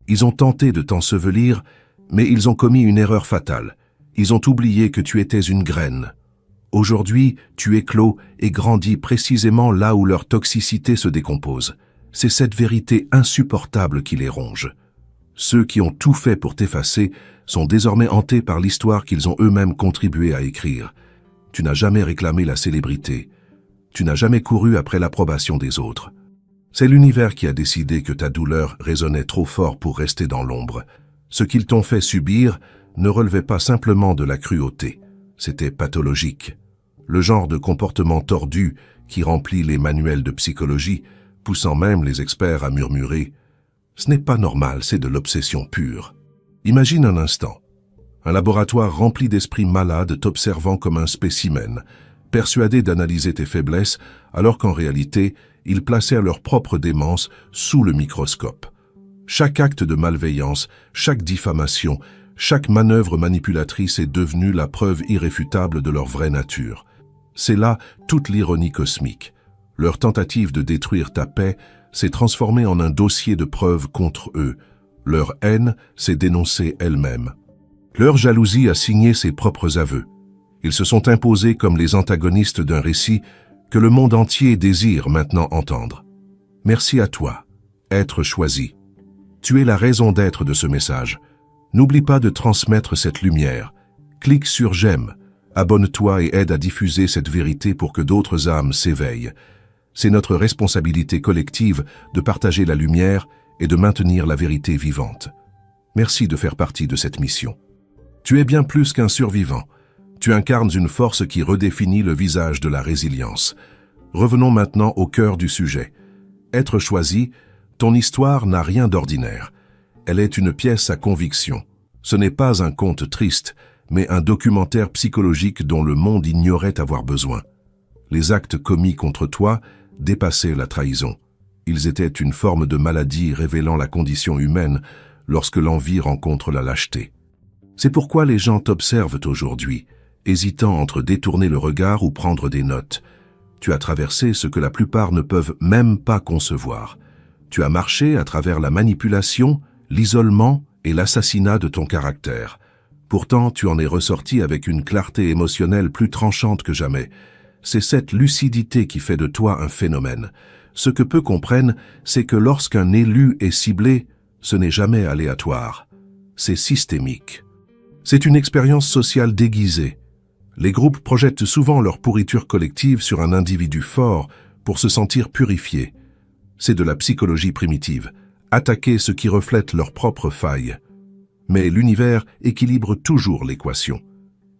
Ils ont tenté de t'ensevelir, mais ils ont commis une erreur fatale. Ils ont oublié que tu étais une graine. Aujourd'hui, tu éclos et grandis précisément là où leur toxicité se décompose. C'est cette vérité insupportable qui les ronge. Ceux qui ont tout fait pour t'effacer sont désormais hantés par l'histoire qu'ils ont eux-mêmes contribué à écrire. Tu n'as jamais réclamé la célébrité. Tu n'as jamais couru après l'approbation des autres. C'est l'univers qui a décidé que ta douleur résonnait trop fort pour rester dans l'ombre. Ce qu'ils t'ont fait subir ne relevait pas simplement de la cruauté. C'était pathologique. Le genre de comportement tordu qui remplit les manuels de psychologie, poussant même les experts à murmurer « Ce n'est pas normal, c'est de l'obsession pure ». Imagine un instant. Un laboratoire rempli d'esprits malades t'observant comme un spécimen, persuadés d'analyser tes faiblesses, alors qu'en réalité, ils placèrent leur propre démence sous le microscope. Chaque acte de malveillance, chaque diffamation, chaque manœuvre manipulatrice est devenue la preuve irréfutable de leur vraie nature. C'est là toute l'ironie cosmique. Leur tentative de détruire ta paix s'est transformée en un dossier de preuves contre eux. Leur haine s'est dénoncée elle-même. Leur jalousie a signé ses propres aveux. Ils se sont imposés comme les antagonistes d'un récit que le monde entier désire maintenant entendre. Merci à toi, être choisi. Tu es la raison d'être de ce message. N'oublie pas de transmettre cette lumière. Clique sur j'aime. Abonne-toi et aide à diffuser cette vérité pour que d'autres âmes s'éveillent. C'est notre responsabilité collective de partager la lumière et de maintenir la vérité vivante. Merci de faire partie de cette mission. Tu es bien plus qu'un survivant. Tu incarnes une force qui redéfinit le visage de la résilience. Revenons maintenant au cœur du sujet. Être choisi, ton histoire n'a rien d'ordinaire. Elle est une pièce à conviction. Ce n'est pas un conte triste, mais un documentaire psychologique dont le monde ignorait avoir besoin. Les actes commis contre toi dépassaient la trahison. Ils étaient une forme de maladie révélant la condition humaine lorsque l'envie rencontre la lâcheté. C'est pourquoi les gens t'observent aujourd'hui, hésitant entre détourner le regard ou prendre des notes. Tu as traversé ce que la plupart ne peuvent même pas concevoir. Tu as marché à travers la manipulation, l'isolement et l'assassinat de ton caractère. Pourtant, tu en es ressorti avec une clarté émotionnelle plus tranchante que jamais. C'est cette lucidité qui fait de toi un phénomène. Ce que peu comprennent, c'est que lorsqu'un élu est ciblé, ce n'est jamais aléatoire. C'est systémique. C'est une expérience sociale déguisée. Les groupes projettent souvent leur pourriture collective sur un individu fort pour se sentir purifié. C'est de la psychologie primitive. Attaquer ce qui reflète leurs propres failles. Mais l'univers équilibre toujours l'équation.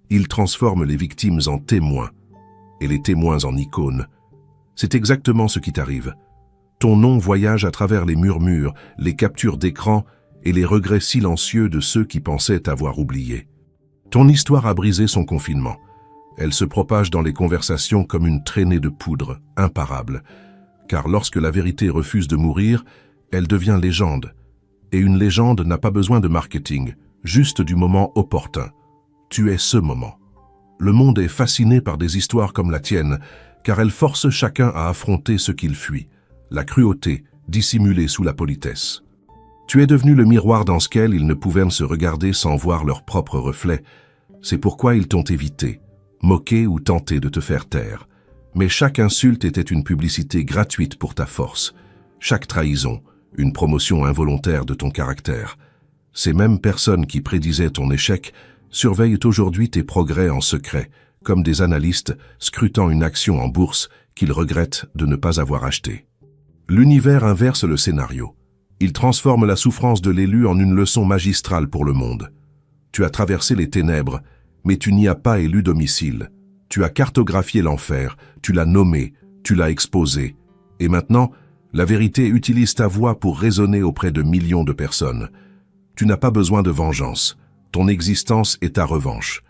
Il transforme les victimes en témoins et les témoins en icônes. C'est exactement ce qui t'arrive. Ton nom voyage à travers les murmures, les captures d'écran et les regrets silencieux de ceux qui pensaient t'avoir oublié. Ton histoire a brisé son confinement. Elle se propage dans les conversations comme une traînée de poudre, imparable. Car lorsque la vérité refuse de mourir, elle devient légende. Et une légende n'a pas besoin de marketing, juste du moment opportun. Tu es ce moment. Le monde est fasciné par des histoires comme la tienne, car elles forcent chacun à affronter ce qu'il fuit, la cruauté dissimulée sous la politesse. Tu es devenu le miroir dans lequel ils ne pouvaient se regarder sans voir leur propre reflet. C'est pourquoi ils t'ont évité, moqué ou tenté de te faire taire. Mais chaque insulte était une publicité gratuite pour ta force. Chaque trahison, une promotion involontaire de ton caractère. Ces mêmes personnes qui prédisaient ton échec surveillent aujourd'hui tes progrès en secret, comme des analystes scrutant une action en bourse qu'ils regrettent de ne pas avoir achetée. L'univers inverse le scénario. Il transforme la souffrance de l'élu en une leçon magistrale pour le monde. Tu as traversé les ténèbres, mais tu n'y as pas élu domicile. Tu as cartographié l'enfer, tu l'as nommé, tu l'as exposé. Et maintenant, la vérité utilise ta voix pour résonner auprès de millions de personnes. Tu n'as pas besoin de vengeance. Ton existence est ta revanche.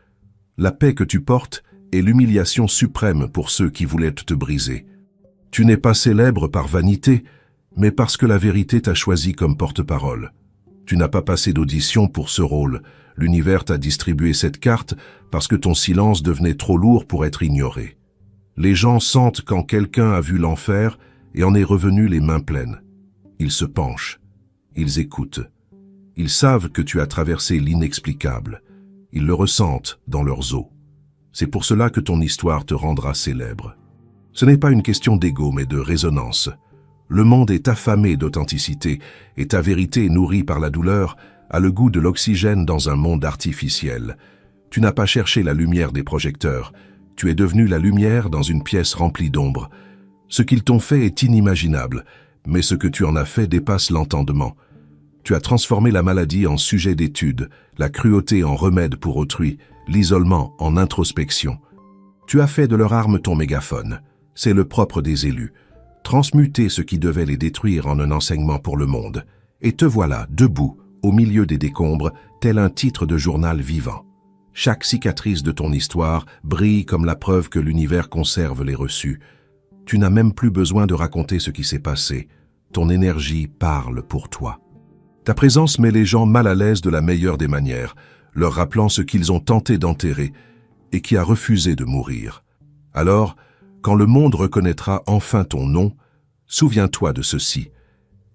La paix que tu portes est l'humiliation suprême pour ceux qui voulaient te briser. Tu n'es pas célèbre par vanité, mais parce que la vérité t'a choisi comme porte-parole. Tu n'as pas passé d'audition pour ce rôle. L'univers t'a distribué cette carte parce que ton silence devenait trop lourd pour être ignoré. Les gens sentent quand quelqu'un a vu l'enfer et en est revenu les mains pleines. Ils se penchent, ils écoutent. Ils savent que tu as traversé l'inexplicable. Ils le ressentent dans leurs os. C'est pour cela que ton histoire te rendra célèbre. Ce n'est pas une question d'ego, mais de résonance. Le monde est affamé d'authenticité, et ta vérité, nourrie par la douleur, a le goût de l'oxygène dans un monde artificiel. Tu n'as pas cherché la lumière des projecteurs. Tu es devenu la lumière dans une pièce remplie d'ombre. Ce qu'ils t'ont fait est inimaginable, mais ce que tu en as fait dépasse l'entendement. Tu as transformé la maladie en sujet d'étude, la cruauté en remède pour autrui, l'isolement en introspection. Tu as fait de leur arme ton mégaphone. C'est le propre des élus. Transmuter ce qui devait les détruire en un enseignement pour le monde. Et te voilà, debout, au milieu des décombres, tel un titre de journal vivant. Chaque cicatrice de ton histoire brille comme la preuve que l'univers conserve les reçus. Tu n'as même plus besoin de raconter ce qui s'est passé. Ton énergie parle pour toi. Ta présence met les gens mal à l'aise de la meilleure des manières, leur rappelant ce qu'ils ont tenté d'enterrer et qui a refusé de mourir. Alors, quand le monde reconnaîtra enfin ton nom, souviens-toi de ceci.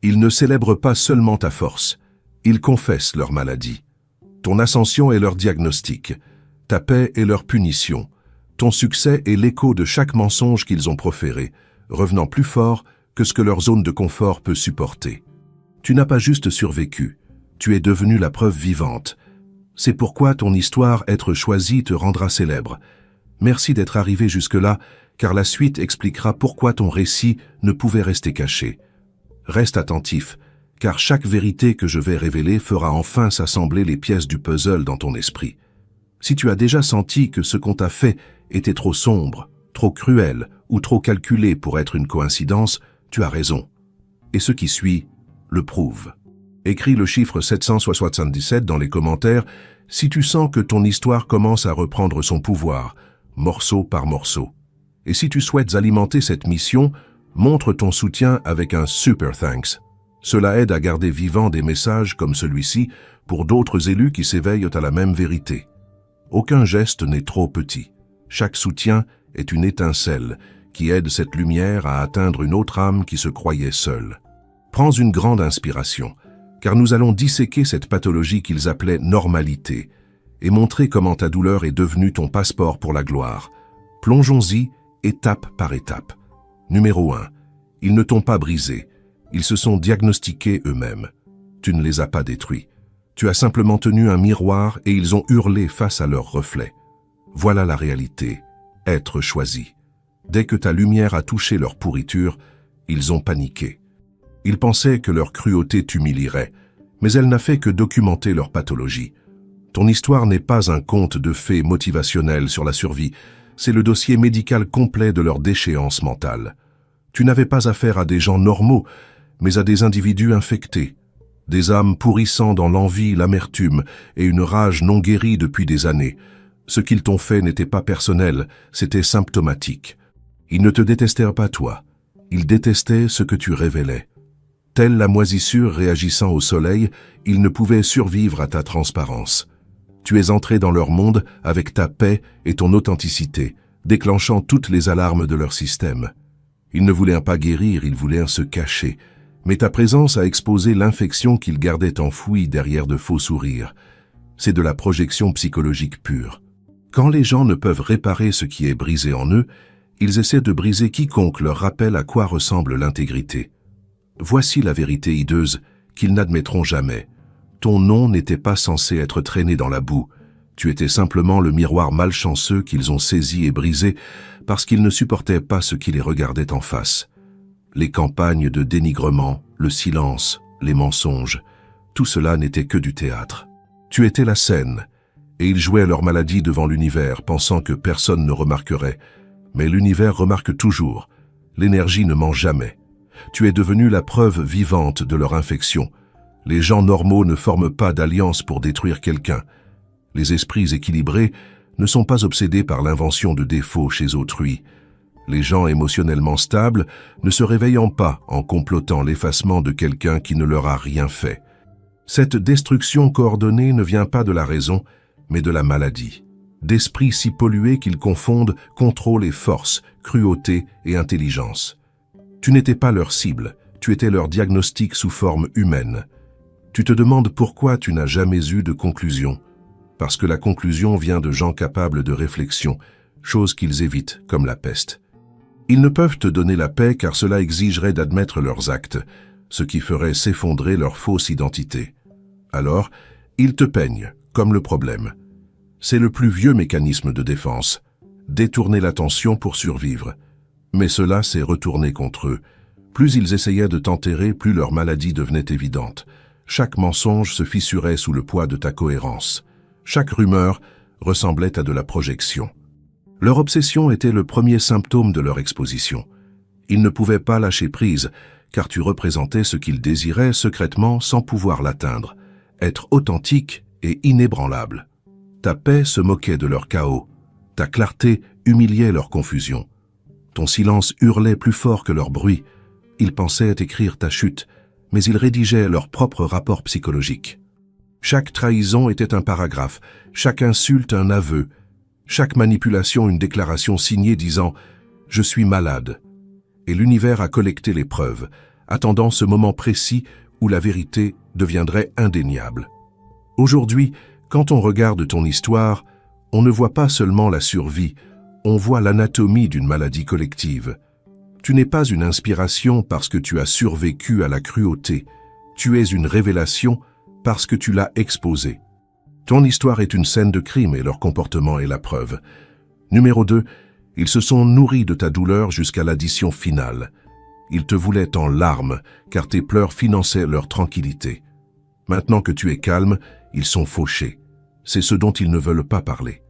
Ils ne célèbrent pas seulement ta force, ils confessent leur maladie. Ton ascension est leur diagnostic, ta paix est leur punition, ton succès est l'écho de chaque mensonge qu'ils ont proféré, revenant plus fort que ce que leur zone de confort peut supporter. Tu n'as pas juste survécu, tu es devenu la preuve vivante. C'est pourquoi ton histoire être choisie te rendra célèbre. Merci d'être arrivé jusque-là, car la suite expliquera pourquoi ton récit ne pouvait rester caché. Reste attentif, car chaque vérité que je vais révéler fera enfin s'assembler les pièces du puzzle dans ton esprit. Si tu as déjà senti que ce qu'on t'a fait était trop sombre, trop cruel ou trop calculé pour être une coïncidence, tu as raison. Et ce qui suit le prouve. Écris le chiffre 777 dans les commentaires si tu sens que ton histoire commence à reprendre son pouvoir, morceau par morceau. Et si tu souhaites alimenter cette mission, montre ton soutien avec un super thanks. Cela aide à garder vivants des messages comme celui-ci pour d'autres élus qui s'éveillent à la même vérité. Aucun geste n'est trop petit. Chaque soutien est une étincelle qui aide cette lumière à atteindre une autre âme qui se croyait seule. Prends une grande inspiration, car nous allons disséquer cette pathologie qu'ils appelaient normalité et montrer comment ta douleur est devenue ton passeport pour la gloire. Plongeons-y étape par étape. Numéro 1. Ils ne t'ont pas brisé. Ils se sont diagnostiqués eux-mêmes. Tu ne les as pas détruits. Tu as simplement tenu un miroir et ils ont hurlé face à leur reflet. Voilà la réalité. Être choisi. Dès que ta lumière a touché leur pourriture, ils ont paniqué. Ils pensaient que leur cruauté t'humilierait, mais elle n'a fait que documenter leur pathologie. Ton histoire n'est pas un conte de fées motivationnel sur la survie, c'est le dossier médical complet de leur déchéance mentale. Tu n'avais pas affaire à des gens normaux, mais à des individus infectés, des âmes pourrissant dans l'envie, l'amertume et une rage non guérie depuis des années. Ce qu'ils t'ont fait n'était pas personnel, c'était symptomatique. Ils ne te détestèrent pas toi, ils détestaient ce que tu révélais. Telle la moisissure réagissant au soleil, ils ne pouvaient survivre à ta transparence. Tu es entré dans leur monde avec ta paix et ton authenticité, déclenchant toutes les alarmes de leur système. Ils ne voulaient pas guérir, ils voulaient se cacher. Mais ta présence a exposé l'infection qu'ils gardaient enfouie derrière de faux sourires. C'est de la projection psychologique pure. Quand les gens ne peuvent réparer ce qui est brisé en eux, ils essaient de briser quiconque leur rappelle à quoi ressemble l'intégrité. Voici la vérité hideuse qu'ils n'admettront jamais. Ton nom n'était pas censé être traîné dans la boue. Tu étais simplement le miroir malchanceux qu'ils ont saisi et brisé parce qu'ils ne supportaient pas ce qui les regardait en face. Les campagnes de dénigrement, le silence, les mensonges, tout cela n'était que du théâtre. Tu étais la scène, et ils jouaient leur maladie devant l'univers, pensant que personne ne remarquerait. Mais l'univers remarque toujours. L'énergie ne ment jamais. Tu es devenu la preuve vivante de leur infection. Les gens normaux ne forment pas d'alliance pour détruire quelqu'un. Les esprits équilibrés ne sont pas obsédés par l'invention de défauts chez autrui. Les gens émotionnellement stables ne se réveillant pas en complotant l'effacement de quelqu'un qui ne leur a rien fait. Cette destruction coordonnée ne vient pas de la raison, mais de la maladie. D'esprits si pollués qu'ils confondent contrôle et force, cruauté et intelligence. Tu n'étais pas leur cible, tu étais leur diagnostic sous forme humaine. Tu te demandes pourquoi tu n'as jamais eu de conclusion. Parce que la conclusion vient de gens capables de réflexion, chose qu'ils évitent comme la peste. Ils ne peuvent te donner la paix car cela exigerait d'admettre leurs actes, ce qui ferait s'effondrer leur fausse identité. Alors, ils te peignent, comme le problème. C'est le plus vieux mécanisme de défense, détourner l'attention pour survivre. Mais cela s'est retourné contre eux. Plus ils essayaient de t'enterrer, plus leur maladie devenait évidente. Chaque mensonge se fissurait sous le poids de ta cohérence. Chaque rumeur ressemblait à de la projection. Leur obsession était le premier symptôme de leur exposition. Ils ne pouvaient pas lâcher prise, car tu représentais ce qu'ils désiraient secrètement sans pouvoir l'atteindre, être authentique et inébranlable. Ta paix se moquait de leur chaos, ta clarté humiliait leur confusion. Ton silence hurlait plus fort que leur bruit. Ils pensaient écrire ta chute, mais ils rédigeaient leur propre rapport psychologique. Chaque trahison était un paragraphe, chaque insulte un aveu, chaque manipulation une déclaration signée disant « Je suis malade ». Et l'univers a collecté les preuves, attendant ce moment précis où la vérité deviendrait indéniable. Aujourd'hui, quand on regarde ton histoire, on ne voit pas seulement la survie, on voit l'anatomie d'une maladie collective. Tu n'es pas une inspiration parce que tu as survécu à la cruauté, tu es une révélation parce que tu l'as exposée. Ton histoire est une scène de crime et leur comportement est la preuve. Numéro 2, ils se sont nourris de ta douleur jusqu'à l'addition finale. Ils te voulaient en larmes, car tes pleurs finançaient leur tranquillité. Maintenant que tu es calme, ils sont fauchés. C'est ce dont ils ne veulent pas parler.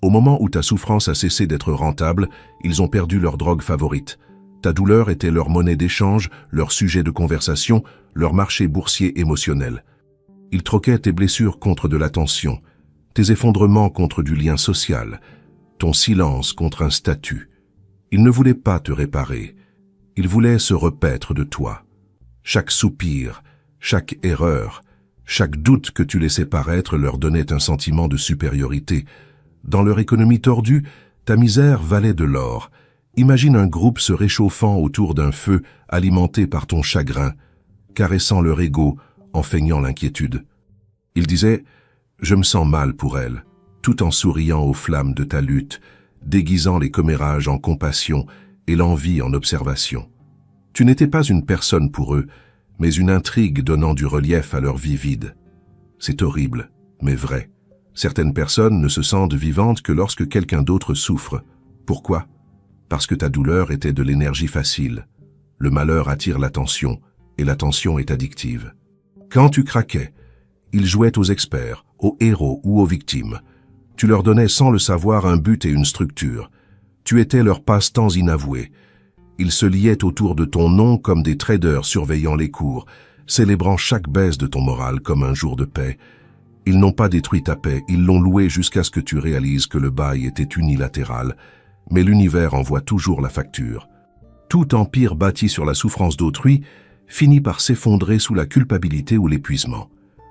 Au moment où ta souffrance a cessé d'être rentable, ils ont perdu leur drogue favorite. Ta douleur était leur monnaie d'échange, leur sujet de conversation, leur marché boursier émotionnel. Ils troquaient tes blessures contre de l'attention, tes effondrements contre du lien social, ton silence contre un statut. Ils ne voulaient pas te réparer, ils voulaient se repaître de toi. Chaque soupir, chaque erreur, chaque doute que tu laissais paraître leur donnait un sentiment de supériorité. Dans leur économie tordue, ta misère valait de l'or. Imagine un groupe se réchauffant autour d'un feu alimenté par ton chagrin, caressant leur ego en feignant l'inquiétude. Ils disaient « Je me sens mal pour elle », tout en souriant aux flammes de ta lutte, déguisant les commérages en compassion et l'envie en observation. Tu n'étais pas une personne pour eux, mais une intrigue donnant du relief à leur vie vide. C'est horrible, mais vrai. Certaines personnes ne se sentent vivantes que lorsque quelqu'un d'autre souffre. Pourquoi? Parce que ta douleur était de l'énergie facile. Le malheur attire l'attention, et l'attention est addictive. Quand tu craquais, ils jouaient aux experts, aux héros ou aux victimes. Tu leur donnais sans le savoir un but et une structure. Tu étais leur passe-temps inavoué. Ils se liaient autour de ton nom comme des traders surveillant les cours, célébrant chaque baisse de ton moral comme un jour de paix. Ils n'ont pas détruit ta paix, ils l'ont louée jusqu'à ce que tu réalises que le bail était unilatéral, mais l'univers envoie toujours la facture. Tout empire bâti sur la souffrance d'autrui finit par s'effondrer sous la culpabilité ou l'épuisement.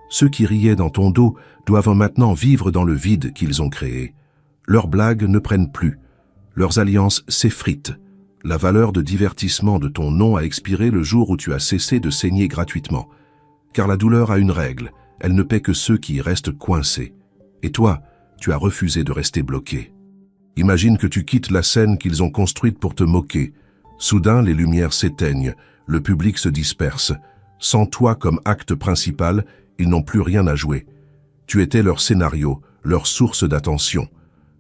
Ceux qui riaient dans ton dos doivent maintenant vivre dans le vide qu'ils ont créé. Leurs blagues ne prennent plus. Leurs alliances s'effritent. La valeur de divertissement de ton nom a expiré le jour où tu as cessé de saigner gratuitement. Car la douleur a une règle, elle ne paie que ceux qui y restent coincés. Et toi, tu as refusé de rester bloqué. Imagine que tu quittes la scène qu'ils ont construite pour te moquer. Soudain, les lumières s'éteignent, le public se disperse. Sans toi comme acte principal, ils n'ont plus rien à jouer. Tu étais leur scénario, leur source d'attention.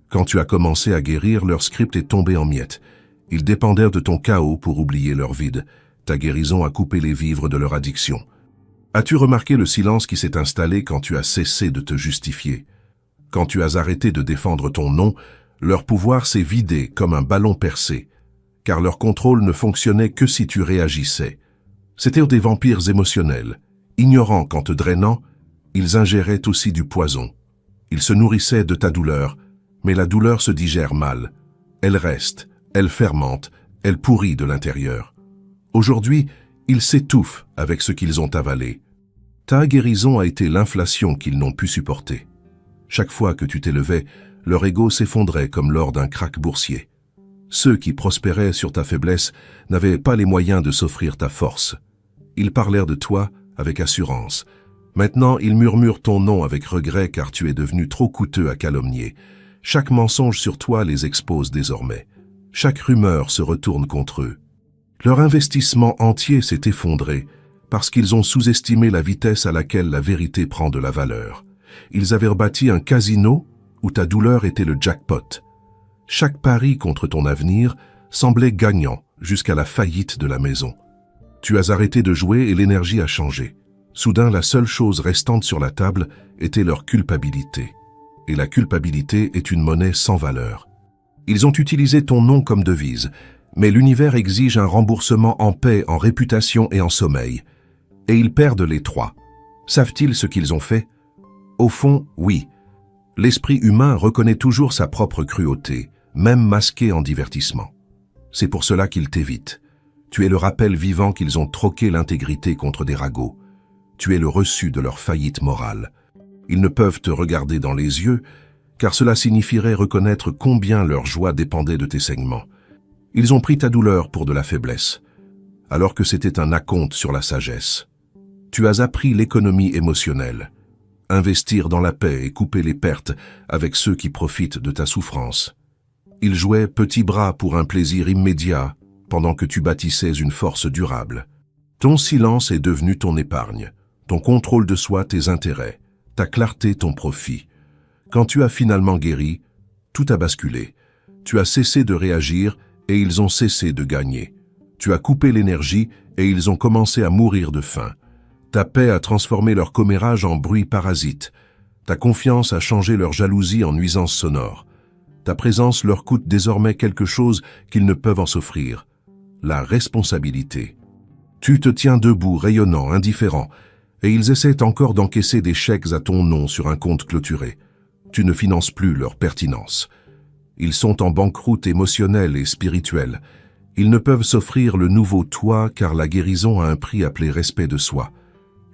Quand tu as commencé à guérir, leur script est tombé en miettes. Ils dépendèrent de ton chaos pour oublier leur vide. Ta guérison a coupé les vivres de leur addiction. As-tu remarqué le silence qui s'est installé quand tu as cessé de te justifier? Quand tu as arrêté de défendre ton nom, leur pouvoir s'est vidé comme un ballon percé, car leur contrôle ne fonctionnait que si tu réagissais. C'étaient des vampires émotionnels. Ignorants qu'en te drainant, ils ingéraient aussi du poison. Ils se nourrissaient de ta douleur, mais la douleur se digère mal. Elle reste, elle fermente, elle pourrit de l'intérieur. Aujourd'hui, ils s'étouffent avec ce qu'ils ont avalé. Ta guérison a été l'inflation qu'ils n'ont pu supporter. Chaque fois que tu t'élevais, leur ego s'effondrait comme lors d'un krach boursier. Ceux qui prospéraient sur ta faiblesse n'avaient pas les moyens de s'offrir ta force. Ils parlèrent de toi avec assurance, Maintenant, ils murmurent ton nom avec regret car tu es devenu trop coûteux à calomnier. Chaque mensonge sur toi les expose désormais. Chaque rumeur se retourne contre eux. Leur investissement entier s'est effondré parce qu'ils ont sous-estimé la vitesse à laquelle la vérité prend de la valeur. Ils avaient rebâti un casino où ta douleur était le jackpot. Chaque pari contre ton avenir semblait gagnant jusqu'à la faillite de la maison. Tu as arrêté de jouer et l'énergie a changé. Soudain, la seule chose restante sur la table était leur culpabilité. Et la culpabilité est une monnaie sans valeur. Ils ont utilisé ton nom comme devise, mais l'univers exige un remboursement en paix, en réputation et en sommeil. Et ils perdent les trois. Savent-ils ce qu'ils ont fait? Au fond, oui. L'esprit humain reconnaît toujours sa propre cruauté, même masquée en divertissement. C'est pour cela qu'ils t'évitent. Tu es le rappel vivant qu'ils ont troqué l'intégrité contre des ragots. Tu es le reçu de leur faillite morale. Ils ne peuvent te regarder dans les yeux, car cela signifierait reconnaître combien leur joie dépendait de tes saignements. Ils ont pris ta douleur pour de la faiblesse, alors que c'était un acompte sur la sagesse. Tu as appris l'économie émotionnelle, investir dans la paix et couper les pertes avec ceux qui profitent de ta souffrance. Ils jouaient petit bras pour un plaisir immédiat, pendant que tu bâtissais une force durable. Ton silence est devenu ton épargne, ton contrôle de soi tes intérêts, ta clarté ton profit. Quand tu as finalement guéri, tout a basculé. Tu as cessé de réagir et ils ont cessé de gagner. Tu as coupé l'énergie et ils ont commencé à mourir de faim. Ta paix a transformé leur commérage en bruit parasite. Ta confiance a changé leur jalousie en nuisance sonore. Ta présence leur coûte désormais quelque chose qu'ils ne peuvent en s'offrir. La responsabilité. Tu te tiens debout, rayonnant, indifférent, et ils essaient encore d'encaisser des chèques à ton nom sur un compte clôturé. Tu ne finances plus leur pertinence. Ils sont en banqueroute émotionnelle et spirituelle. Ils ne peuvent s'offrir le nouveau toi car la guérison a un prix appelé respect de soi.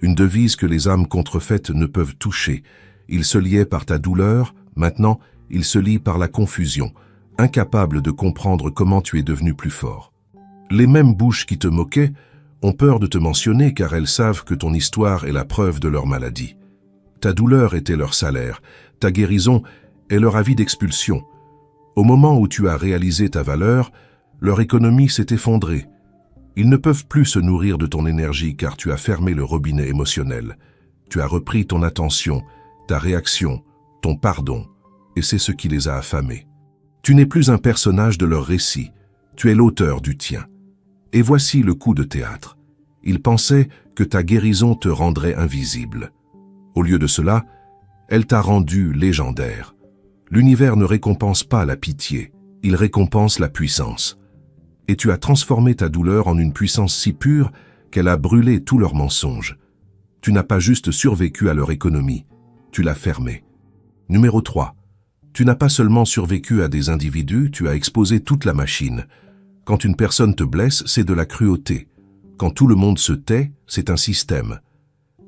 Une devise que les âmes contrefaites ne peuvent toucher. Ils se liaient par ta douleur, maintenant ils se lient par la confusion, incapables de comprendre comment tu es devenu plus fort. Les mêmes bouches qui te moquaient ont peur de te mentionner car elles savent que ton histoire est la preuve de leur maladie. Ta douleur était leur salaire, ta guérison est leur avis d'expulsion. Au moment où tu as réalisé ta valeur, leur économie s'est effondrée. Ils ne peuvent plus se nourrir de ton énergie car tu as fermé le robinet émotionnel. Tu as repris ton attention, ta réaction, ton pardon, et c'est ce qui les a affamés. Tu n'es plus un personnage de leur récit, tu es l'auteur du tien. Et voici le coup de théâtre. Ils pensaient que ta guérison te rendrait invisible. Au lieu de cela, elle t'a rendu légendaire. L'univers ne récompense pas la pitié, il récompense la puissance. Et tu as transformé ta douleur en une puissance si pure qu'elle a brûlé tous leurs mensonges. Tu n'as pas juste survécu à leur économie, tu l'as fermée. Numéro 3. Tu n'as pas seulement survécu à des individus, tu as exposé toute la machine. Quand une personne te blesse, c'est de la cruauté. Quand tout le monde se tait, c'est un système.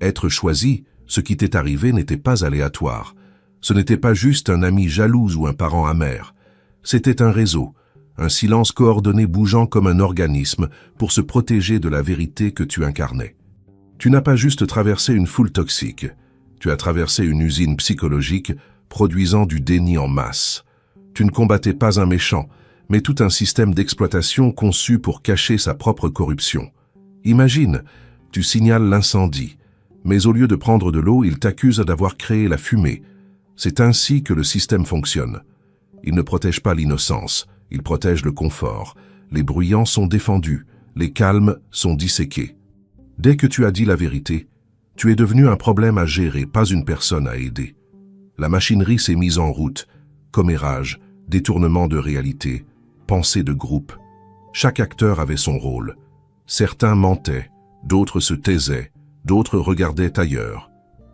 Être choisi, ce qui t'est arrivé n'était pas aléatoire. Ce n'était pas juste un ami jaloux ou un parent amer. C'était un réseau, un silence coordonné bougeant comme un organisme pour se protéger de la vérité que tu incarnais. Tu n'as pas juste traversé une foule toxique, tu as traversé une usine psychologique produisant du déni en masse. Tu ne combattais pas un méchant, mais tout un système d'exploitation conçu pour cacher sa propre corruption. Imagine, tu signales l'incendie, mais au lieu de prendre de l'eau, il t'accuse d'avoir créé la fumée. C'est ainsi que le système fonctionne. Il ne protège pas l'innocence, il protège le confort. Les bruyants sont défendus, les calmes sont disséqués. Dès que tu as dit la vérité, tu es devenu un problème à gérer, pas une personne à aider. La machinerie s'est mise en route, commérage, détournement de réalité, pensée de groupe. Chaque acteur avait son rôle. Certains mentaient, d'autres se taisaient, d'autres regardaient ailleurs.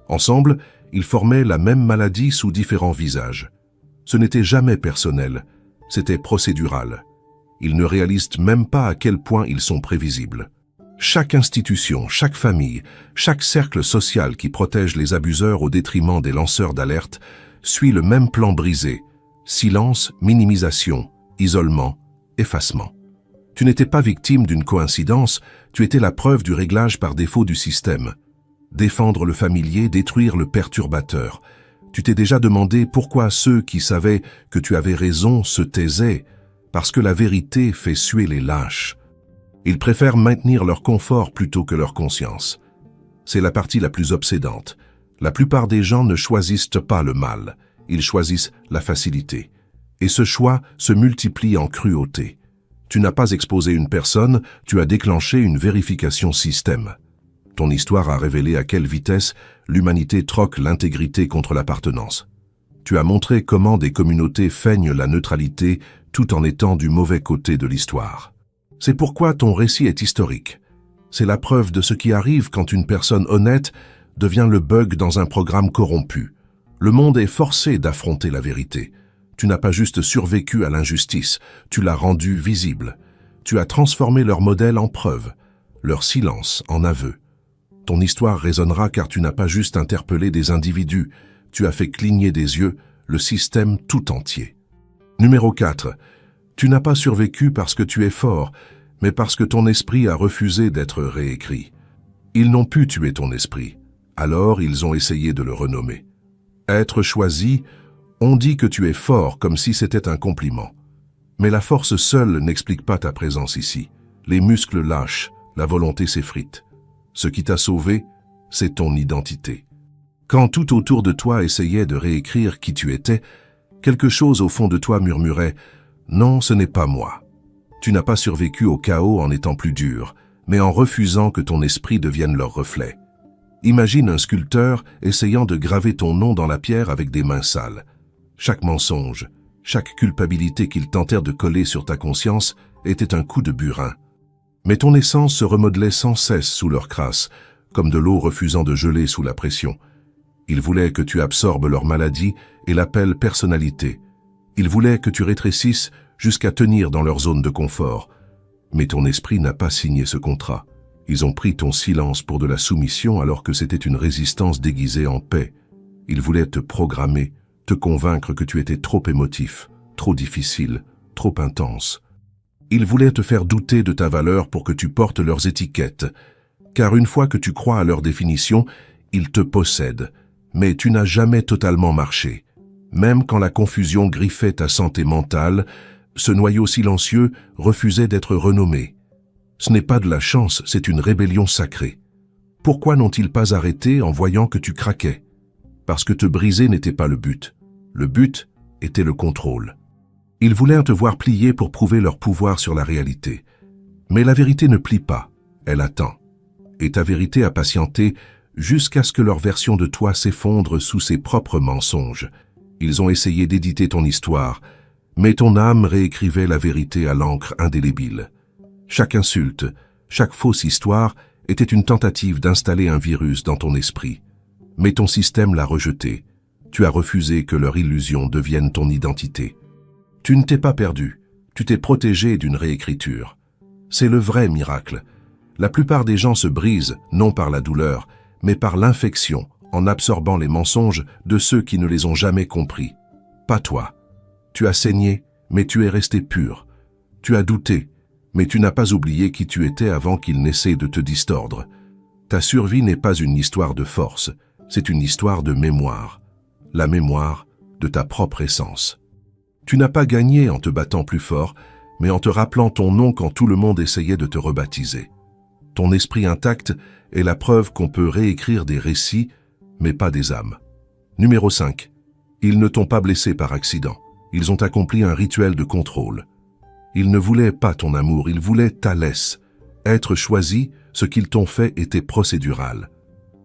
Ensemble, ils formaient la même maladie sous différents visages. Ce n'était jamais personnel, c'était procédural. Ils ne réalisent même pas à quel point ils sont prévisibles. Chaque institution, chaque famille, chaque cercle social qui protège les abuseurs au détriment des lanceurs d'alerte suit le même plan brisé. Silence, minimisation, isolement, effacement. Tu n'étais pas victime d'une coïncidence, tu étais la preuve du réglage par défaut du système. défendre le familier, détruire le perturbateur. Tu t'es déjà demandé pourquoi ceux qui savaient que tu avais raison se taisaient, parce que la vérité fait suer les lâches. Ils préfèrent maintenir leur confort plutôt que leur conscience. C'est la partie la plus obsédante. La plupart des gens ne choisissent pas le mal, ils choisissent la facilité. Et ce choix se multiplie en cruauté. Tu n'as pas exposé une personne, tu as déclenché une vérification système. Ton histoire a révélé à quelle vitesse l'humanité troque l'intégrité contre l'appartenance. Tu as montré comment des communautés feignent la neutralité tout en étant du mauvais côté de l'histoire. C'est pourquoi ton récit est historique. C'est la preuve de ce qui arrive quand une personne honnête devient le bug dans un programme corrompu. Le monde est forcé d'affronter la vérité. Tu n'as pas juste survécu à l'injustice, tu l'as rendue visible. Tu as transformé leur modèle en preuve, leur silence en aveu. Ton histoire résonnera car tu n'as pas juste interpellé des individus, tu as fait cligner des yeux le système tout entier. Numéro 4. Tu n'as pas survécu parce que tu es fort, mais parce que ton esprit a refusé d'être réécrit. Ils n'ont pu tuer ton esprit, alors ils ont essayé de le renommer. Être choisi, on dit que tu es fort comme si c'était un compliment. Mais la force seule n'explique pas ta présence ici. Les muscles lâchent, la volonté s'effrite. Ce qui t'a sauvé, c'est ton identité. Quand tout autour de toi essayait de réécrire qui tu étais, quelque chose au fond de toi murmurait « Non, ce n'est pas moi ». Tu n'as pas survécu au chaos en étant plus dur, mais en refusant que ton esprit devienne leur reflet. Imagine un sculpteur essayant de graver ton nom dans la pierre avec des mains sales. Chaque mensonge, chaque culpabilité qu'ils tentèrent de coller sur ta conscience était un coup de burin. Mais ton essence se remodelait sans cesse sous leur crasse, comme de l'eau refusant de geler sous la pression. Ils voulaient que tu absorbes leur maladie et l'appellent personnalité. Ils voulaient que tu rétrécisses jusqu'à tenir dans leur zone de confort. Mais ton esprit n'a pas signé ce contrat. Ils ont pris ton silence pour de la soumission alors que c'était une résistance déguisée en paix. Ils voulaient te programmer, te convaincre que tu étais trop émotif, trop difficile, trop intense. Ils voulaient te faire douter de ta valeur pour que tu portes leurs étiquettes, car une fois que tu crois à leur définition, ils te possèdent. Mais tu n'as jamais totalement marché. Même quand la confusion griffait ta santé mentale, ce noyau silencieux refusait d'être renommé. Ce n'est pas de la chance, c'est une rébellion sacrée. Pourquoi n'ont-ils pas arrêté en voyant que tu craquais? Parce que te briser n'était pas le but. Le but était le contrôle. Ils voulaient te voir plier pour prouver leur pouvoir sur la réalité. Mais la vérité ne plie pas, elle attend. Et ta vérité a patienté jusqu'à ce que leur version de toi s'effondre sous ses propres mensonges. Ils ont essayé d'éditer ton histoire, mais ton âme réécrivait la vérité à l'encre indélébile. Chaque insulte, chaque fausse histoire était une tentative d'installer un virus dans ton esprit. Mais ton système l'a rejeté. Tu as refusé que leur illusion devienne ton identité. Tu ne t'es pas perdu, tu t'es protégé d'une réécriture. C'est le vrai miracle. La plupart des gens se brisent, non par la douleur, mais par l'infection, en absorbant les mensonges de ceux qui ne les ont jamais compris. Pas toi. Tu as saigné, mais tu es resté pur. Tu as douté, mais tu n'as pas oublié qui tu étais avant qu'ils n'essaient de te distordre. Ta survie n'est pas une histoire de force, c'est une histoire de mémoire. La mémoire de ta propre essence. Tu n'as pas gagné en te battant plus fort, mais en te rappelant ton nom quand tout le monde essayait de te rebaptiser. Ton esprit intact est la preuve qu'on peut réécrire des récits, mais pas des âmes. Numéro 5. Ils ne t'ont pas blessé par accident. Ils ont accompli un rituel de contrôle. Ils ne voulaient pas ton amour, ils voulaient ta laisse. Être choisi, ce qu'ils t'ont fait était procédural.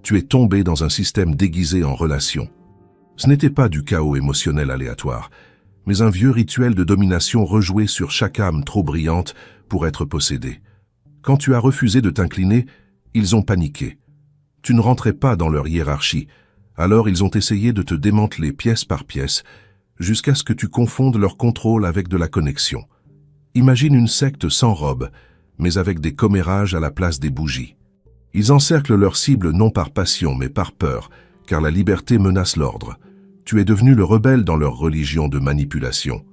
Tu es tombé dans un système déguisé en relation. Ce n'était pas du chaos émotionnel aléatoire, mais un vieux rituel de domination rejoué sur chaque âme trop brillante pour être possédée. Quand tu as refusé de t'incliner, ils ont paniqué. Tu ne rentrais pas dans leur hiérarchie, alors ils ont essayé de te démanteler pièce par pièce, jusqu'à ce que tu confondes leur contrôle avec de la connexion. Imagine une secte sans robe, mais avec des commérages à la place des bougies. Ils encerclent leur cible non par passion, mais par peur, car la liberté menace l'ordre. Tu es devenu le rebelle dans leur religion de manipulation.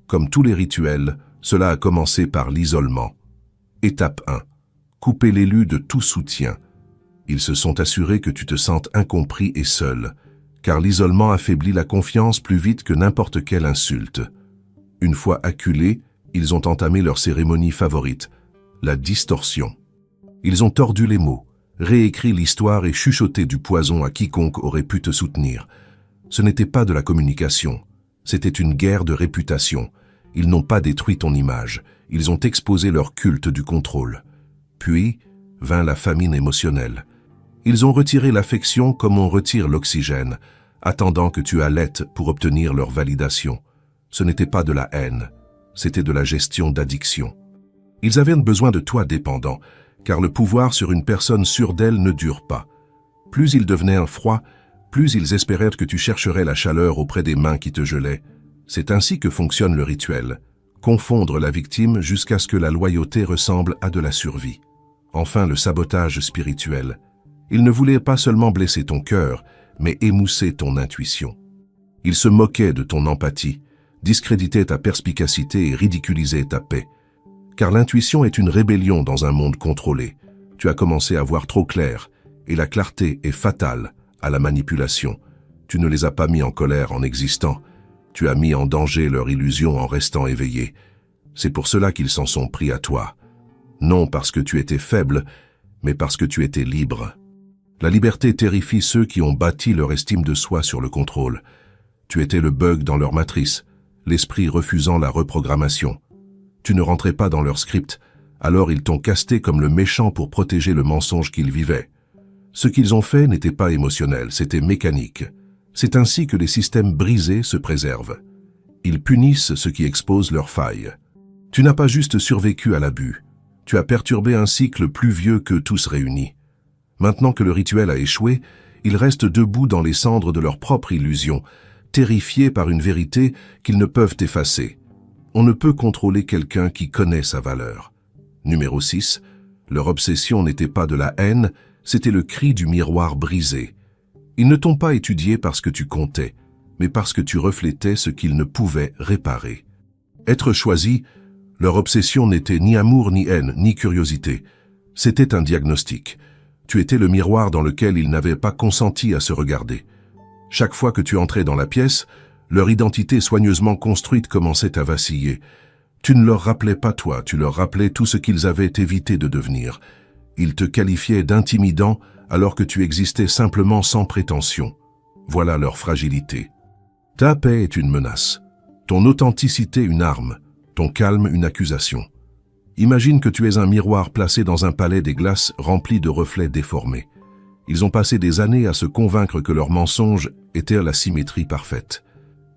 Comme tous les rituels, cela a commencé par l'isolement. Étape 1. Couper l'élu de tout soutien. Ils se sont assurés que tu te sentes incompris et seul, car l'isolement affaiblit la confiance plus vite que n'importe quelle insulte. Une fois acculés, ils ont entamé leur cérémonie favorite, la distorsion. Ils ont tordu les mots, réécrit l'histoire et chuchoté du poison à quiconque aurait pu te soutenir. Ce n'était pas de la communication, c'était une guerre de réputation. Ils n'ont pas détruit ton image, ils ont exposé leur culte du contrôle. Puis vint la famine émotionnelle. Ils ont retiré l'affection comme on retire l'oxygène, attendant que tu allaites pour obtenir leur validation. Ce n'était pas de la haine, c'était de la gestion d'addiction. Ils avaient besoin de toi dépendant, car le pouvoir sur une personne sûre d'elle ne dure pas. Plus ils devenaient froids, plus ils espéraient que tu chercherais la chaleur auprès des mains qui te gelaient. C'est ainsi que fonctionne le rituel, confondre la victime jusqu'à ce que la loyauté ressemble à de la survie. Enfin, le sabotage spirituel. Ils ne voulaient pas seulement blesser ton cœur, mais émousser ton intuition. Ils se moquaient de ton empathie, discréditaient ta perspicacité et ridiculisaient ta paix. Car l'intuition est une rébellion dans un monde contrôlé. Tu as commencé à voir trop clair, et la clarté est fatale à la manipulation. Tu ne les as pas mis en colère en existant, tu as mis en danger leur illusion en restant éveillé. C'est pour cela qu'ils s'en sont pris à toi. Non parce que tu étais faible, mais parce que tu étais libre. La liberté terrifie ceux qui ont bâti leur estime de soi sur le contrôle. Tu étais le bug dans leur matrice, l'esprit refusant la reprogrammation. Tu ne rentrais pas dans leur script, alors ils t'ont casté comme le méchant pour protéger le mensonge qu'ils vivaient. Ce qu'ils ont fait n'était pas émotionnel, c'était mécanique. C'est ainsi que les systèmes brisés se préservent. Ils punissent ceux qui exposent leurs failles. Tu n'as pas juste survécu à l'abus, tu as perturbé un cycle plus vieux que tous réunis. Maintenant que le rituel a échoué, ils restent debout dans les cendres de leur propre illusion, terrifiés par une vérité qu'ils ne peuvent effacer. On ne peut contrôler quelqu'un qui connaît sa valeur. Numéro 6. Leur obsession n'était pas de la haine, c'était le cri du miroir brisé. Ils ne t'ont pas étudié parce que tu comptais, mais parce que tu reflétais ce qu'ils ne pouvaient réparer. Être choisi, leur obsession n'était ni amour, ni haine, ni curiosité. C'était un diagnostic. Tu étais le miroir dans lequel ils n'avaient pas consenti à se regarder. Chaque fois que tu entrais dans la pièce, leur identité soigneusement construite commençait à vaciller. Tu ne leur rappelais pas toi, tu leur rappelais tout ce qu'ils avaient évité de devenir. Ils te qualifiaient d'intimidant alors que tu existais simplement sans prétention. Voilà leur fragilité. Ta paix est une menace, ton authenticité une arme, ton calme une accusation. Imagine que tu es un miroir placé dans un palais des glaces rempli de reflets déformés. Ils ont passé des années à se convaincre que leur mensonge était à la symétrie parfaite.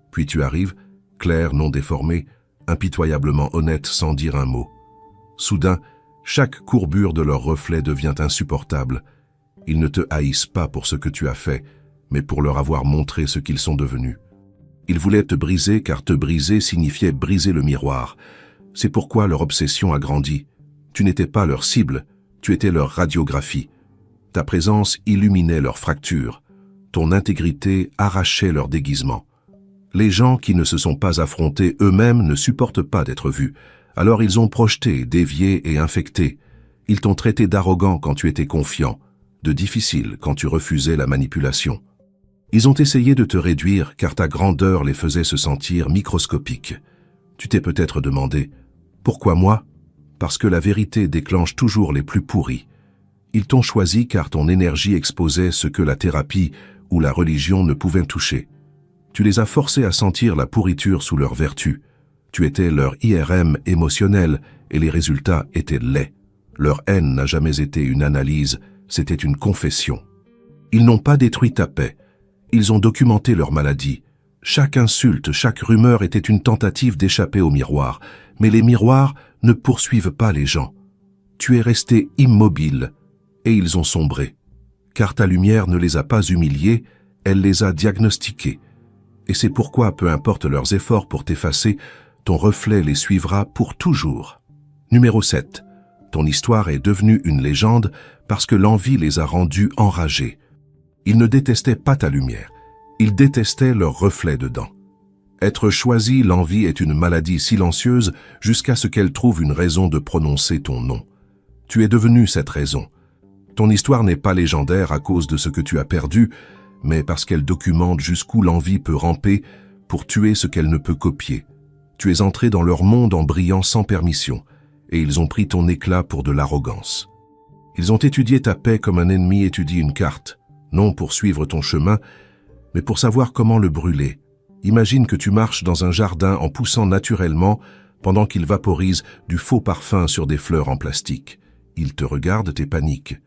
Puis tu arrives, clair, non déformé, impitoyablement honnête sans dire un mot. Soudain, chaque courbure de leur reflet devient insupportable. Ils ne te haïssent pas pour ce que tu as fait, mais pour leur avoir montré ce qu'ils sont devenus. Ils voulaient te briser car te briser signifiait briser le miroir. C'est pourquoi leur obsession a grandi. Tu n'étais pas leur cible, tu étais leur radiographie. Ta présence illuminait leurs fractures. Ton intégrité arrachait leur déguisement. Les gens qui ne se sont pas affrontés eux-mêmes ne supportent pas d'être vus. Alors ils ont projeté, dévié et infecté. Ils t'ont traité d'arrogant quand tu étais confiant, de difficile quand tu refusais la manipulation. Ils ont essayé de te réduire car ta grandeur les faisait se sentir microscopiques. Tu t'es peut-être demandé « Pourquoi moi ?» Parce que la vérité déclenche toujours les plus pourris. Ils t'ont choisi car ton énergie exposait ce que la thérapie ou la religion ne pouvaient toucher. Tu les as forcés à sentir la pourriture sous leur vertu. Tu étais leur IRM émotionnel et les résultats étaient laids. Leur haine n'a jamais été une analyse, c'était une confession. Ils n'ont pas détruit ta paix. Ils ont documenté leur maladie. Chaque insulte, chaque rumeur était une tentative d'échapper au miroir. Mais les miroirs ne poursuivent pas les gens. Tu es resté immobile et ils ont sombré. Car ta lumière ne les a pas humiliés, elle les a diagnostiqués. Et c'est pourquoi, peu importe leurs efforts pour t'effacer, ton reflet les suivra pour toujours. Numéro 7. Ton histoire est devenue une légende parce que l'envie les a rendus enragés. Ils ne détestaient pas ta lumière, ils détestaient leur reflet dedans. Être choisi, l'envie est une maladie silencieuse jusqu'à ce qu'elle trouve une raison de prononcer ton nom. Tu es devenu cette raison. Ton histoire n'est pas légendaire à cause de ce que tu as perdu, mais parce qu'elle documente jusqu'où l'envie peut ramper pour tuer ce qu'elle ne peut copier. Tu es entré dans leur monde en brillant sans permission, et ils ont pris ton éclat pour de l'arrogance. Ils ont étudié ta paix comme un ennemi étudie une carte, non pour suivre ton chemin, mais pour savoir comment le brûler. Imagine que tu marches dans un jardin en poussant naturellement pendant qu'ils vaporisent du faux parfum sur des fleurs en plastique. Ils te regardent et paniquent.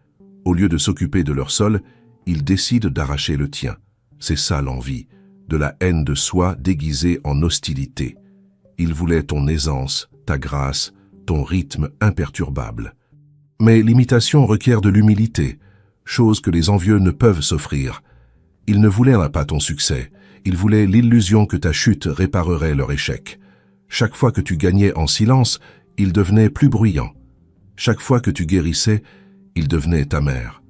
Au lieu de s'occuper de leur sol, ils décident d'arracher le tien. C'est ça l'envie, de la haine de soi déguisée en hostilité. Ils voulaient ton aisance, ta grâce, ton rythme imperturbable. Mais l'imitation requiert de l'humilité, chose que les envieux ne peuvent s'offrir. Ils ne voulaient pas ton succès, ils voulaient l'illusion que ta chute réparerait leur échec. Chaque fois que tu gagnais en silence, ils devenaient plus bruyants. Chaque fois que tu guérissais, ils devenaient amers.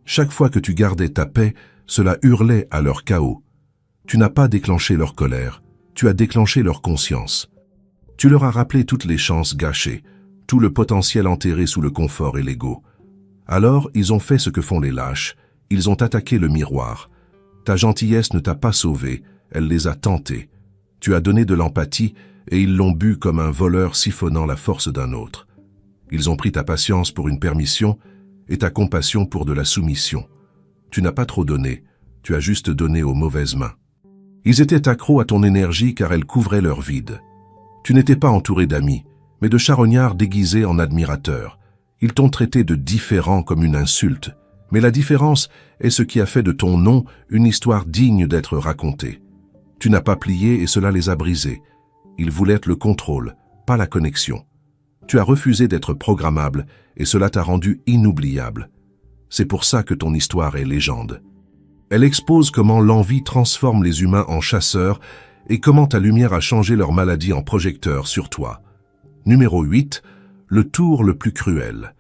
Chaque fois que tu gardais ta paix, cela hurlait à leur chaos. Tu n'as pas déclenché leur colère, tu as déclenché leur conscience. Tu leur as rappelé toutes les chances gâchées, tout le potentiel enterré sous le confort et l'ego. Alors, ils ont fait ce que font les lâches, ils ont attaqué le miroir. Ta gentillesse ne t'a pas sauvé, elle les a tentés. Tu as donné de l'empathie et ils l'ont bu comme un voleur siphonnant la force d'un autre. Ils ont pris ta patience pour une permission et ta compassion pour de la soumission. Tu n'as pas trop donné, tu as juste donné aux mauvaises mains. Ils étaient accros à ton énergie car elle couvrait leur vide. Tu n'étais pas entouré d'amis, mais de charognards déguisés en admirateurs. Ils t'ont traité de différent comme une insulte, mais la différence est ce qui a fait de ton nom une histoire digne d'être racontée. Tu n'as pas plié et cela les a brisés. Ils voulaient le contrôle, pas la connexion. Tu as refusé d'être programmable et cela t'a rendu inoubliable. C'est pour ça que ton histoire est légende. Elle expose comment l'envie transforme les humains en chasseurs et comment ta lumière a changé leur maladie en projecteur sur toi. Numéro 8, le tour le plus cruel.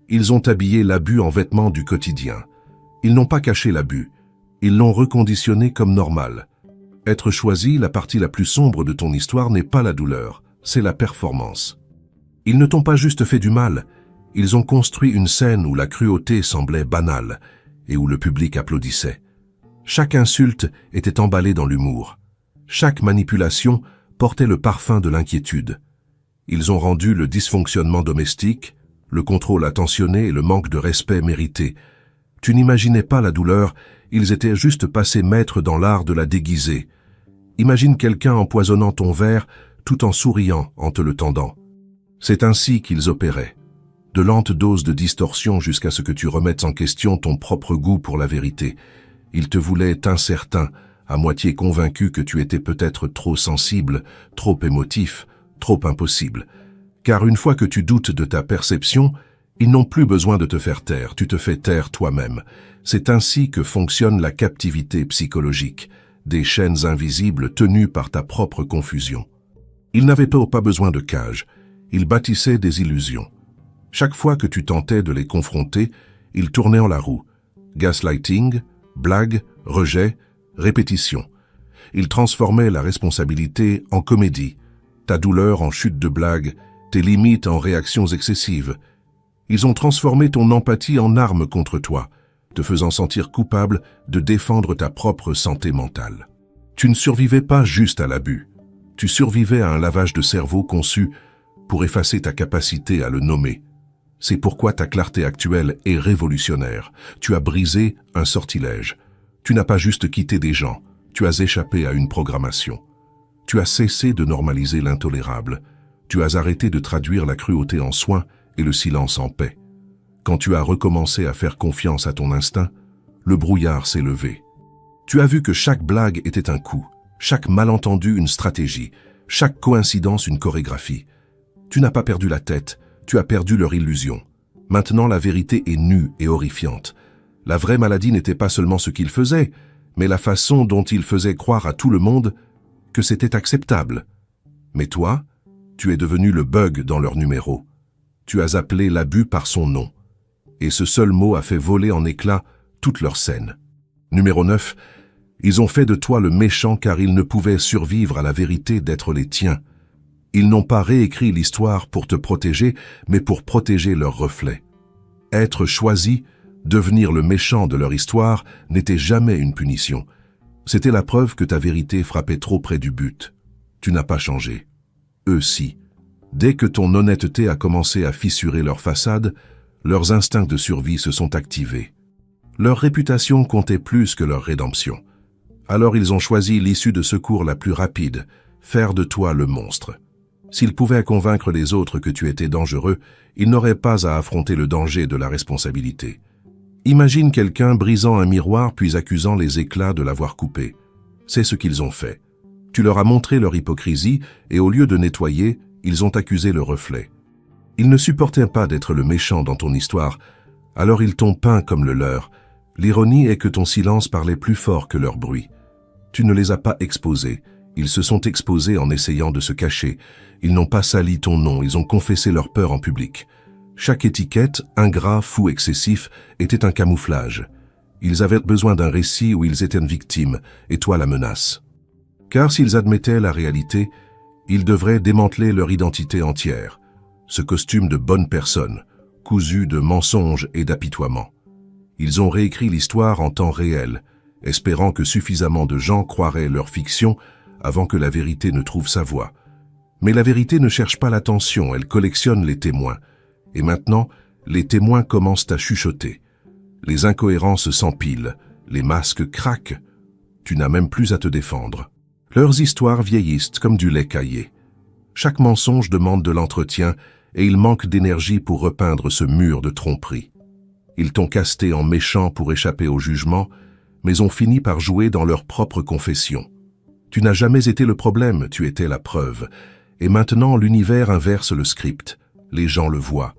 Ils ont habillé l'abus en vêtements du quotidien. Ils n'ont pas caché l'abus, ils l'ont reconditionné comme normal. Être choisi, la partie la plus sombre de ton histoire n'est pas la douleur, c'est la performance. Ils ne t'ont pas juste fait du mal, ils ont construit une scène où la cruauté semblait banale et où le public applaudissait. Chaque insulte était emballée dans l'humour. Chaque manipulation portait le parfum de l'inquiétude. Ils ont rendu le dysfonctionnement domestique, le contrôle attentionné et le manque de respect mérité. Tu n'imaginais pas la douleur, ils étaient juste passés maîtres dans l'art de la déguiser. Imagine quelqu'un empoisonnant ton verre tout en souriant en te le tendant. C'est ainsi qu'ils opéraient. De lentes doses de distorsion jusqu'à ce que tu remettes en question ton propre goût pour la vérité. Ils te voulaient incertain, à moitié convaincu que tu étais peut-être trop sensible, trop émotif, trop impossible. Car une fois que tu doutes de ta perception, ils n'ont plus besoin de te faire taire, tu te fais taire toi-même. C'est ainsi que fonctionne la captivité psychologique, des chaînes invisibles tenues par ta propre confusion. Ils n'avaient pas besoin de cage, ils bâtissaient des illusions. Chaque fois que tu tentais de les confronter, ils tournaient en la roue. Gaslighting, blague, rejet, répétition. Ils transformaient la responsabilité en comédie, ta douleur en chute de blague, tes limites en réactions excessives. Ils ont transformé ton empathie en arme contre toi, te faisant sentir coupable de défendre ta propre santé mentale. Tu ne survivais pas juste à l'abus, tu survivais à un lavage de cerveau conçu pour effacer ta capacité à le nommer. C'est pourquoi ta clarté actuelle est révolutionnaire. Tu as brisé un sortilège. Tu n'as pas juste quitté des gens, tu as échappé à une programmation. Tu as cessé de normaliser l'intolérable. Tu as arrêté de traduire la cruauté en soin et le silence en paix. Quand tu as recommencé à faire confiance à ton instinct, le brouillard s'est levé. Tu as vu que chaque blague était un coup, chaque malentendu une stratégie, chaque coïncidence une chorégraphie. Tu n'as pas perdu la tête, tu as perdu leur illusion. Maintenant la vérité est nue et horrifiante. La vraie maladie n'était pas seulement ce qu'ils faisaient, mais la façon dont ils faisaient croire à tout le monde que c'était acceptable. Mais toi, tu es devenu le bug dans leur numéro. Tu as appelé l'abus par son nom. Et ce seul mot a fait voler en éclats toute leur scène. Numéro 9. Ils ont fait de toi le méchant car ils ne pouvaient survivre à la vérité d'être les tiens. Ils n'ont pas réécrit l'histoire pour te protéger, mais pour protéger leur reflet. Être choisi Devenir le méchant de leur histoire n'était jamais une punition. C'était la preuve que ta vérité frappait trop près du but. Tu n'as pas changé. Eux si. Dès que ton honnêteté a commencé à fissurer leur façade, leurs instincts de survie se sont activés. Leur réputation comptait plus que leur rédemption. Alors ils ont choisi l'issue de secours la plus rapide, faire de toi le monstre. S'ils pouvaient convaincre les autres que tu étais dangereux, ils n'auraient pas à affronter le danger de la responsabilité. Imagine quelqu'un brisant un miroir puis accusant les éclats de l'avoir coupé. C'est ce qu'ils ont fait. Tu leur as montré leur hypocrisie et au lieu de nettoyer, ils ont accusé le reflet. Ils ne supportaient pas d'être le méchant dans ton histoire, alors ils t'ont peint comme le leur. L'ironie est que ton silence parlait plus fort que leur bruit. Tu ne les as pas exposés. Ils se sont exposés en essayant de se cacher. Ils n'ont pas sali ton nom, ils ont confessé leur peur en public. Chaque étiquette, ingrat, fou, excessif, était un camouflage. Ils avaient besoin d'un récit où ils étaient une victime, et toi la menace. Car s'ils admettaient la réalité, ils devraient démanteler leur identité entière. Ce costume de bonne personne, cousu de mensonges et d'apitoiements. Ils ont réécrit l'histoire en temps réel, espérant que suffisamment de gens croiraient leur fiction avant que la vérité ne trouve sa voie. Mais la vérité ne cherche pas l'attention, elle collectionne les témoins. Et maintenant, les témoins commencent à chuchoter. Les incohérences s'empilent, les masques craquent. Tu n'as même plus à te défendre. Leurs histoires vieillissent comme du lait caillé. Chaque mensonge demande de l'entretien et il manque d'énergie pour repeindre ce mur de tromperie. Ils t'ont casté en méchant pour échapper au jugement, mais ont fini par jouer dans leur propre confession. Tu n'as jamais été le problème, tu étais la preuve. Et maintenant, l'univers inverse le script. Les gens le voient.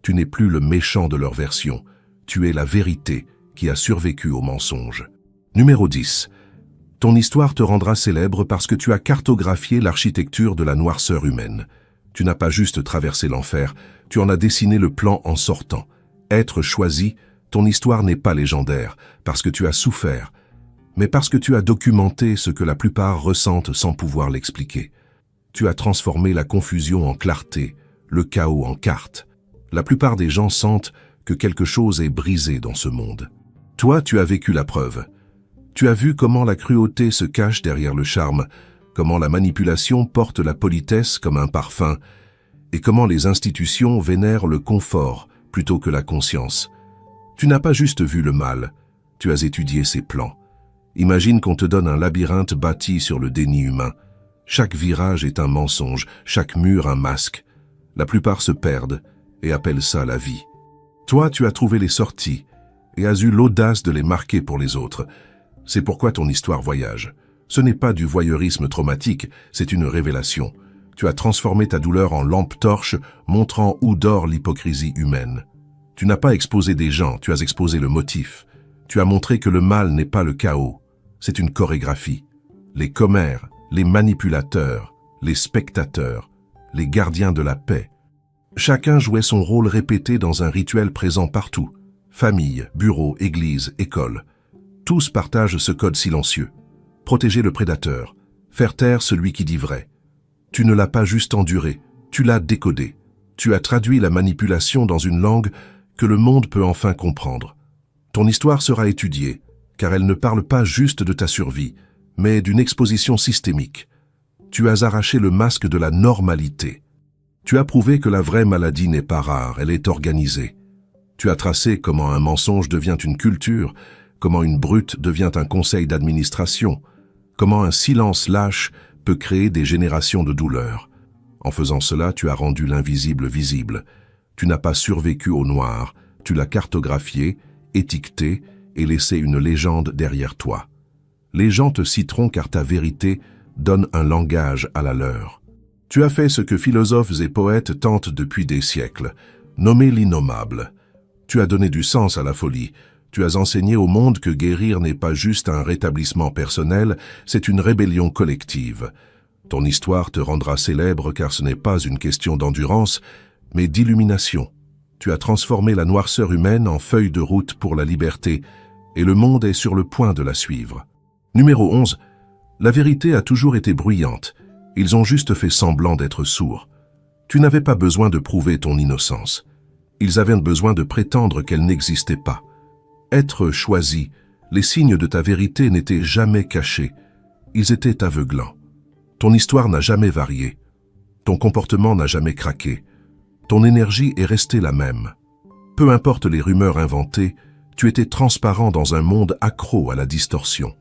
Tu n'es plus le méchant de leur version. Tu es la vérité qui a survécu au mensonge. Numéro 10. Ton histoire te rendra célèbre parce que tu as cartographié l'architecture de la noirceur humaine. Tu n'as pas juste traversé l'enfer, tu en as dessiné le plan en sortant. Être choisi, ton histoire n'est pas légendaire, parce que tu as souffert, mais parce que tu as documenté ce que la plupart ressentent sans pouvoir l'expliquer. Tu as transformé la confusion en clarté, le chaos en carte. La plupart des gens sentent que quelque chose est brisé dans ce monde. Toi, tu as vécu la preuve. Tu as vu comment la cruauté se cache derrière le charme, comment la manipulation porte la politesse comme un parfum, et comment les institutions vénèrent le confort plutôt que la conscience. Tu n'as pas juste vu le mal, tu as étudié ses plans. Imagine qu'on te donne un labyrinthe bâti sur le déni humain. Chaque virage est un mensonge, chaque mur un masque. La plupart se perdent et appellent ça la vie. Toi, tu as trouvé les sorties et as eu l'audace de les marquer pour les autres. C'est pourquoi ton histoire voyage. Ce n'est pas du voyeurisme traumatique, c'est une révélation. Tu as transformé ta douleur en lampe torche, montrant où dort l'hypocrisie humaine. Tu n'as pas exposé des gens, tu as exposé le motif. Tu as montré que le mal n'est pas le chaos, c'est une chorégraphie. Les commères, les manipulateurs, les spectateurs, les gardiens de la paix. Chacun jouait son rôle répété dans un rituel présent partout. Famille, bureau, église, école. Tous partagent ce code silencieux. Protéger le prédateur, faire taire celui qui dit vrai. Tu ne l'as pas juste enduré, tu l'as décodé. Tu as traduit la manipulation dans une langue que le monde peut enfin comprendre. Ton histoire sera étudiée, car elle ne parle pas juste de ta survie, mais d'une exposition systémique. Tu as arraché le masque de la normalité. Tu as prouvé que la vraie maladie n'est pas rare, elle est organisée. Tu as tracé comment un mensonge devient une culture, comment une brute devient un conseil d'administration, comment un silence lâche peut créer des générations de douleur. En faisant cela, tu as rendu l'invisible visible. Tu n'as pas survécu au noir, tu l'as cartographié, étiqueté et laissé une légende derrière toi. Les gens te citeront car ta vérité donne un langage à la leur. Tu as fait ce que philosophes et poètes tentent depuis des siècles, nommer l'innommable. Tu as donné du sens à la folie. Tu as enseigné au monde que guérir n'est pas juste un rétablissement personnel, c'est une rébellion collective. Ton histoire te rendra célèbre car ce n'est pas une question d'endurance, mais d'illumination. Tu as transformé la noirceur humaine en feuille de route pour la liberté, et le monde est sur le point de la suivre. Numéro 11. La vérité a toujours été bruyante. Ils ont juste fait semblant d'être sourds. Tu n'avais pas besoin de prouver ton innocence. Ils avaient besoin de prétendre qu'elle n'existait pas. Être choisi, les signes de ta vérité n'étaient jamais cachés. Ils étaient aveuglants. Ton histoire n'a jamais varié. Ton comportement n'a jamais craqué. Ton énergie est restée la même. Peu importe les rumeurs inventées, tu étais transparent dans un monde accro à la distorsion.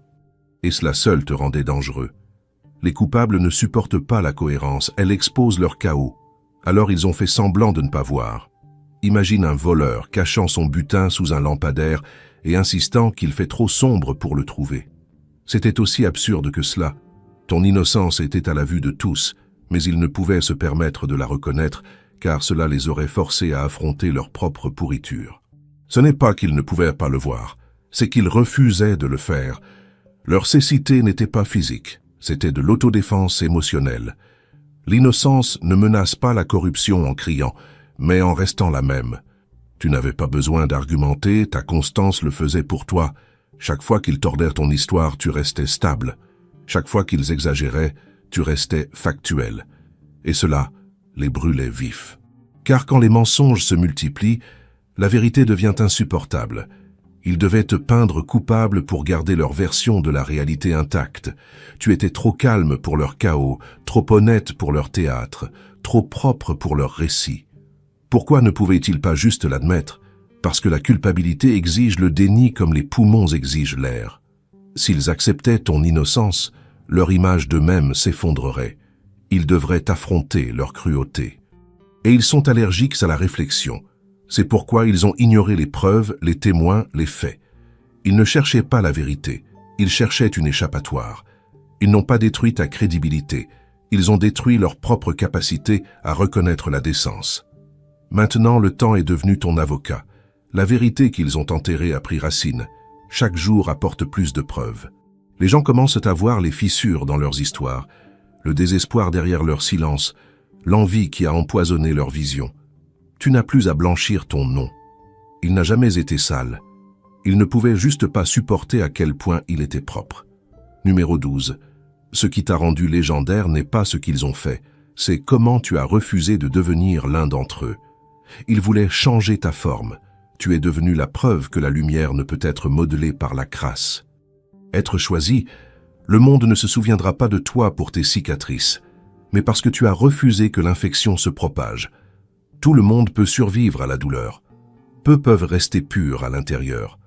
Et cela seul te rendait dangereux. Les coupables ne supportent pas la cohérence, elle expose leur chaos. Alors ils ont fait semblant de ne pas voir. Imagine un voleur cachant son butin sous un lampadaire et insistant qu'il fait trop sombre pour le trouver. C'était aussi absurde que cela. Ton innocence était à la vue de tous, mais ils ne pouvaient se permettre de la reconnaître, car cela les aurait forcés à affronter leur propre pourriture. Ce n'est pas qu'ils ne pouvaient pas le voir, c'est qu'ils refusaient de le faire. Leur cécité n'était pas physique, c'était de l'autodéfense émotionnelle. L'innocence ne menace pas la corruption en criant, mais en restant la même. Tu n'avais pas besoin d'argumenter, ta constance le faisait pour toi. Chaque fois qu'ils tordaient ton histoire, tu restais stable. Chaque fois qu'ils exagéraient, tu restais factuel. Et cela les brûlait vifs. Car quand les mensonges se multiplient, la vérité devient insupportable. Ils devaient te peindre coupable pour garder leur version de la réalité intacte. Tu étais trop calme pour leur chaos, trop honnête pour leur théâtre, trop propre pour leur récit. Pourquoi ne pouvaient-ils pas juste l'admettre? Parce que la culpabilité exige le déni comme les poumons exigent l'air. S'ils acceptaient ton innocence, leur image d'eux-mêmes s'effondrerait. Ils devraient affronter leur cruauté. Et ils sont allergiques à la réflexion. C'est pourquoi ils ont ignoré les preuves, les témoins, les faits. Ils ne cherchaient pas la vérité, ils cherchaient une échappatoire. Ils n'ont pas détruit ta crédibilité, ils ont détruit leur propre capacité à reconnaître la décence. Maintenant, le temps est devenu ton avocat. La vérité qu'ils ont enterrée a pris racine. Chaque jour apporte plus de preuves. Les gens commencent à voir les fissures dans leurs histoires, le désespoir derrière leur silence, l'envie qui a empoisonné leur vision. Tu n'as plus à blanchir ton nom. Il n'a jamais été sale. Ils ne pouvaient juste pas supporter à quel point il était propre. Numéro 12. Ce qui t'a rendu légendaire n'est pas ce qu'ils ont fait, c'est comment tu as refusé de devenir l'un d'entre eux. Ils voulaient changer ta forme. Tu es devenu la preuve que la lumière ne peut être modelée par la crasse. Être choisi, le monde ne se souviendra pas de toi pour tes cicatrices, mais parce que tu as refusé que l'infection se propage. Tout le monde peut survivre à la douleur. Peu peuvent rester purs à l'intérieur.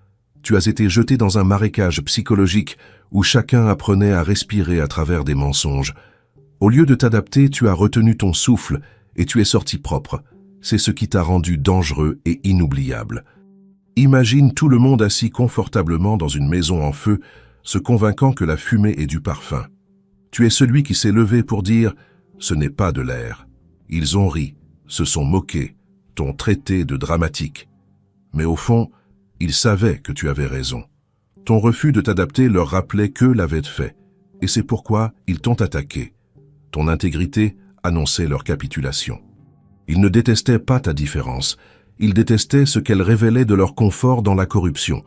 Tu as été jeté dans un marécage psychologique où chacun apprenait à respirer à travers des mensonges. Au lieu de t'adapter, tu as retenu ton souffle et tu es sorti propre. C'est ce qui t'a rendu dangereux et inoubliable. Imagine tout le monde assis confortablement dans une maison en feu, se convainquant que la fumée est du parfum. Tu es celui qui s'est levé pour dire « ce n'est pas de l'air ». Ils ont ri, se sont moqués, t'ont traité de dramatique. Mais au fond, ils savaient que tu avais raison. Ton refus de t'adapter leur rappelait qu'eux l'avaient fait, et c'est pourquoi ils t'ont attaqué. Ton intégrité annonçait leur capitulation. Ils ne détestaient pas ta différence, ils détestaient ce qu'elle révélait de leur confort dans la corruption.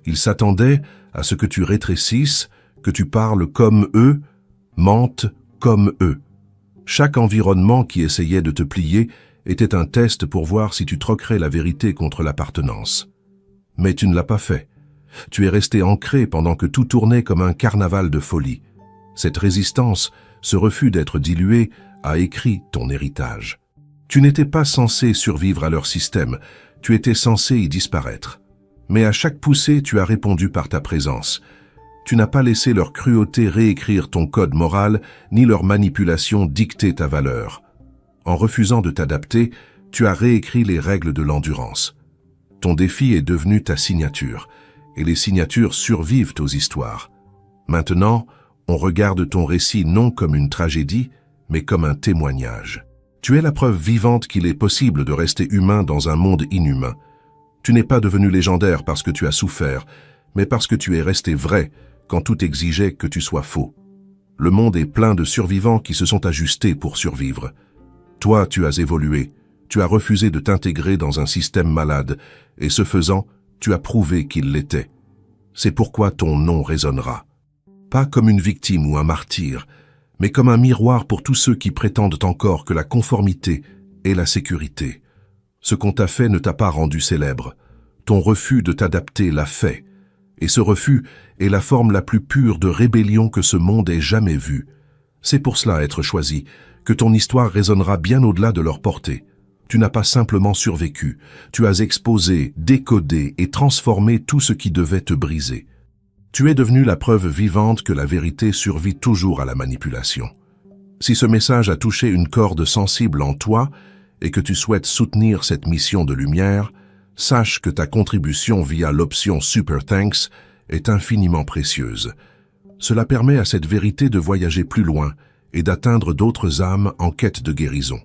Ils s'attendaient à ce que tu rétrécisses, que tu parles comme eux, mentes comme eux. Chaque environnement qui essayait de te plier était un test pour voir si tu troquerais la vérité contre l'appartenance. Mais tu ne l'as pas fait. Tu es resté ancré pendant que tout tournait comme un carnaval de folie. Cette résistance, ce refus d'être dilué, a écrit ton héritage. Tu n'étais pas censé survivre à leur système, tu étais censé y disparaître. Mais à chaque poussée, tu as répondu par ta présence. Tu n'as pas laissé leur cruauté réécrire ton code moral, ni leur manipulation dicter ta valeur. En refusant de t'adapter, tu as réécrit les règles de l'endurance. Ton défi est devenu ta signature, et les signatures survivent aux histoires. Maintenant, on regarde ton récit non comme une tragédie, mais comme un témoignage. Tu es la preuve vivante qu'il est possible de rester humain dans un monde inhumain. Tu n'es pas devenu légendaire parce que tu as souffert, mais parce que tu es resté vrai quand tout exigeait que tu sois faux. Le monde est plein de survivants qui se sont ajustés pour survivre. Toi, tu as évolué, tu as refusé de t'intégrer dans un système malade, et ce faisant, tu as prouvé qu'il l'était. C'est pourquoi ton nom résonnera. Pas comme une victime ou un martyr, mais comme un miroir pour tous ceux qui prétendent encore que la conformité est la sécurité. Ce qu'on t'a fait ne t'a pas rendu célèbre. Ton refus de t'adapter l'a fait. Et ce refus est la forme la plus pure de rébellion que ce monde ait jamais vue. C'est pour cela, être choisi, que ton histoire résonnera bien au-delà de leur portée. Tu n'as pas simplement survécu, tu as exposé, décodé et transformé tout ce qui devait te briser. Tu es devenu la preuve vivante que la vérité survit toujours à la manipulation. Si ce message a touché une corde sensible en toi et que tu souhaites soutenir cette mission de lumière, sache que ta contribution via l'option Super Thanks est infiniment précieuse. Cela permet à cette vérité de voyager plus loin et d'atteindre d'autres âmes en quête de guérison.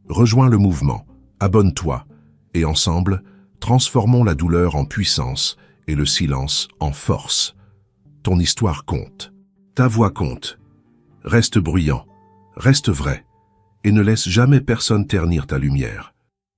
Rejoins le mouvement, abonne-toi, et ensemble, transformons la douleur en puissance et le silence en force. Ton histoire compte. Ta voix compte. Reste bruyant, reste vrai, et ne laisse jamais personne ternir ta lumière.